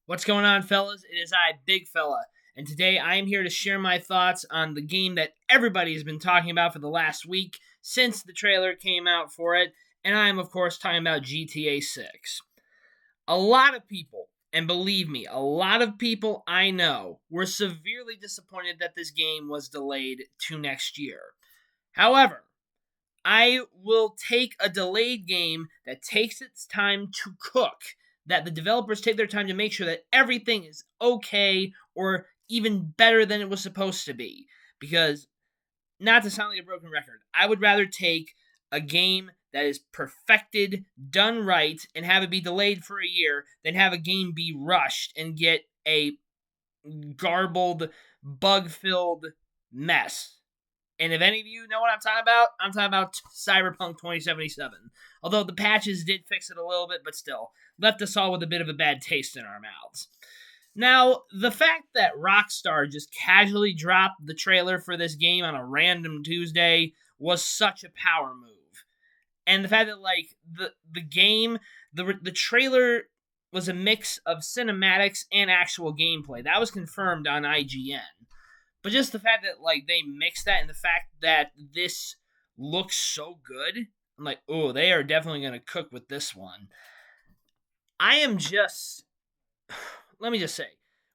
What's going on, fellas? It is I, Big Fella, and today I am here to share my thoughts on the game that everybody has been talking about for the last week since the trailer came out for it, and I am, of course, talking about GTA 6. A lot of people, and believe me, a lot of people I know, were severely disappointed that this game was delayed to next year. However, I will take a delayed game that takes its time to cook, that the developers take their time to make sure that everything is okay or even better than it was supposed to be. Because, not to sound like a broken record, I would rather take a game that is perfected, done right, and have it be delayed for a year than have a game be rushed and get a garbled, bug filled mess. And if any of you know what I'm talking about Cyberpunk 2077. Although the patches did fix it a little bit, but still, left us all with a bit of a bad taste in our mouths. Now, the fact that Rockstar just casually dropped the trailer for this game on a random Tuesday was such a power move. And the fact that the game, the trailer was a mix of cinematics and actual gameplay. That was confirmed on IGN. But just the fact that they mixed that and the fact that this looks so good, I'm like, oh, they are definitely gonna cook with this one. I am just let me just say,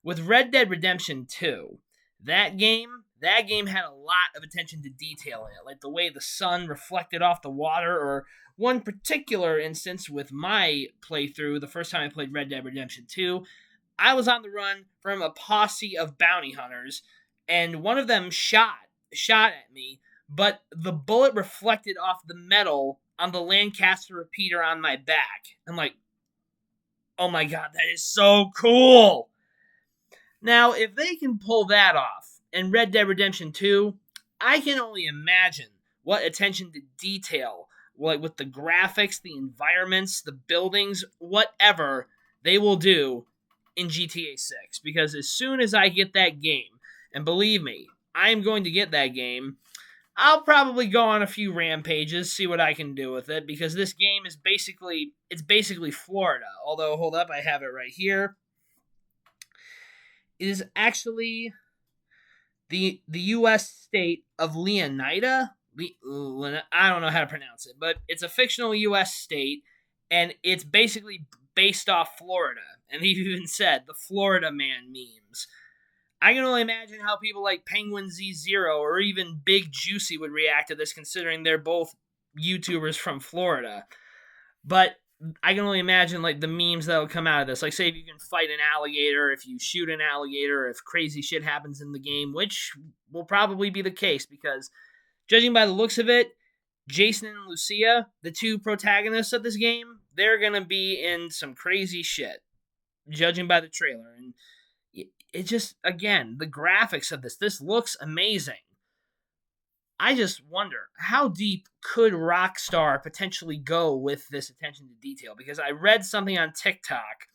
with Red Dead Redemption 2, that game had a lot of attention to detail in it, like the way the sun reflected off the water, or one particular instance with my playthrough, the first time I played Red Dead Redemption 2, I was on the run from a posse of bounty hunters, and one of them shot at me, but the bullet reflected off the metal on the Lancaster repeater on my back. I'm like, oh my god, that is so cool! Now, if they can pull that off in Red Dead Redemption 2, I can only imagine what attention to detail, like with the graphics, the environments, the buildings, whatever they will do in GTA 6. Because as soon as I get that game, and believe me, I am going to get that game, I'll probably go on a few rampages, see what I can do with it, because this game is basically Florida. Although, hold up, I have it right here. It is actually the U.S. state of Leonida. I don't know how to pronounce it, but it's a fictional U.S. state, and it's basically based off Florida. And he even said the Florida Man memes. I can only imagine how people like Penguin Z0 or even Big Juicy would react to this, considering they're both YouTubers from Florida. But I can only imagine the memes that'll come out of this. Like, say if you can fight an alligator, if you shoot an alligator, if crazy shit happens in the game, which will probably be the case because, judging by the looks of it, Jason and Lucia, the two protagonists of this game, they're gonna be in some crazy shit, judging by the trailer. And it just, again, the graphics of this looks amazing. I just wonder, how deep could Rockstar potentially go with this attention to detail? Because I read something on TikTok,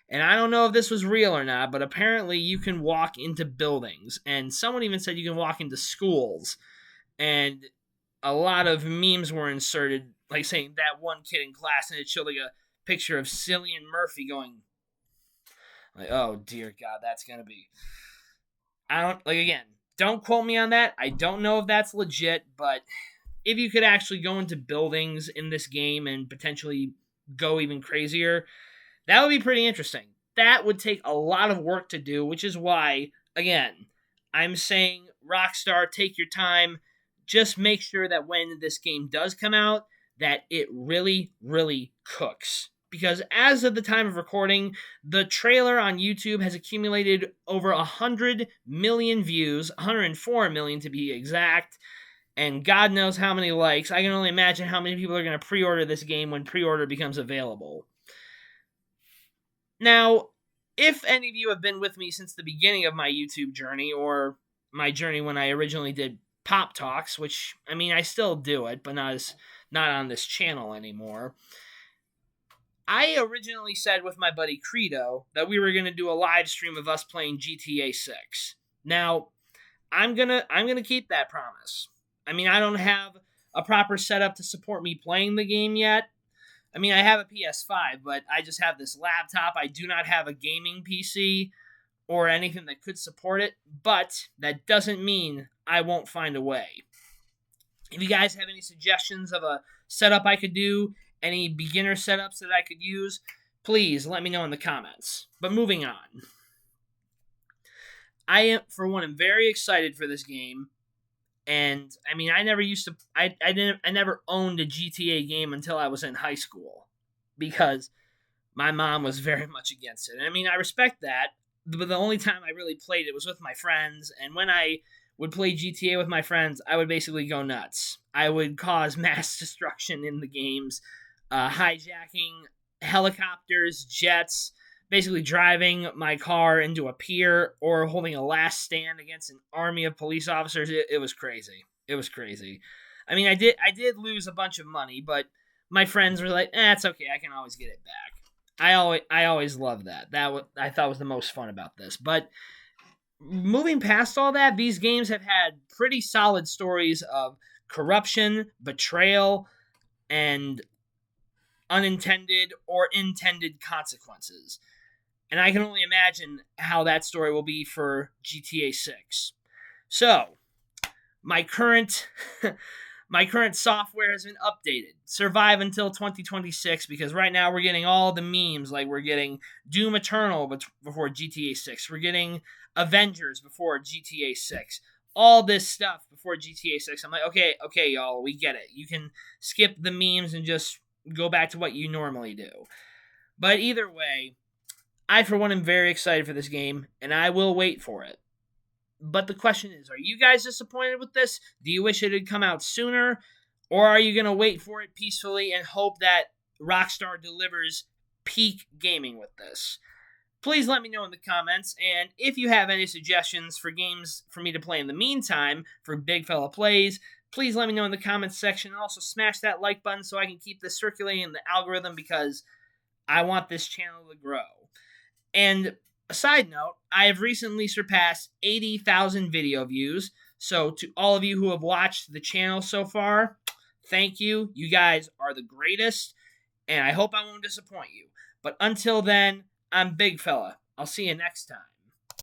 and I don't know if this was real or not, but apparently you can walk into buildings, and someone even said you can walk into schools, and a lot of memes were inserted, like saying that one kid in class, and it showed a picture of Cillian Murphy going, oh dear God, that's gonna be. I don't again. Don't quote me on that. I don't know if that's legit, but if you could actually go into buildings in this game and potentially go even crazier, that would be pretty interesting. That would take a lot of work to do, which is why, again, I'm saying Rockstar, take your time. Just make sure that when this game does come out, that it really, really cooks. Because as of the time of recording, the trailer on YouTube has accumulated over 100 million views, 104 million to be exact, and God knows how many likes. I can only imagine how many people are going to pre-order this game when pre-order becomes available. Now, if any of you have been with me since the beginning of my YouTube journey, or my journey when I originally did Pop Talks, which, I mean, I still do it, but not on this channel anymore, I originally said with my buddy Credo that we were going to do a live stream of us playing GTA 6. Now, I'm going to keep that promise. I mean, I don't have a proper setup to support me playing the game yet. I mean, I have a PS5, but I just have this laptop. I do not have a gaming PC or anything that could support it, but that doesn't mean I won't find a way. If you guys have any suggestions of a setup I could do, any beginner setups that I could use, please let me know in the comments. But moving on. I am, for one, am very excited for this game. And I mean, I never owned a GTA game until I was in high school because my mom was very much against it. And I mean, I respect that, but the only time I really played it was with my friends. And when I would play GTA with my friends, I would basically go nuts. I would cause mass destruction in the games, hijacking helicopters, jets, basically driving my car into a pier or holding a last stand against an army of police officers. It was crazy. It was crazy. I mean, I did lose a bunch of money, but my friends were like, it's okay. I can always get it back. I always loved that. I thought was the most fun about this. But moving past all that, these games have had pretty solid stories of corruption, betrayal, and unintended or intended consequences. And I can only imagine how that story will be for GTA 6. So, my current software has been updated. Survive until 2026, because right now we're getting all the memes. Like, we're getting Doom Eternal before GTA 6. We're getting Avengers before GTA 6. All this stuff before GTA 6. I'm like, okay, y'all, we get it. You can skip the memes and just go back to what you normally do. But either way, I, for one, am very excited for this game, and I will wait for it. But the question is, are you guys disappointed with this? Do you wish it had come out sooner? Or are you going to wait for it peacefully and hope that Rockstar delivers peak gaming with this? Please let me know in the comments, and if you have any suggestions for games for me to play in the meantime for Big Fella Plays, please let me know in the comments section, and also smash that like button so I can keep this circulating in the algorithm, because I want this channel to grow. And a side note, I have recently surpassed 80,000 video views. So to all of you who have watched the channel so far, thank you. You guys are the greatest, and I hope I won't disappoint you. But until then, I'm Big Fella. I'll see you next time.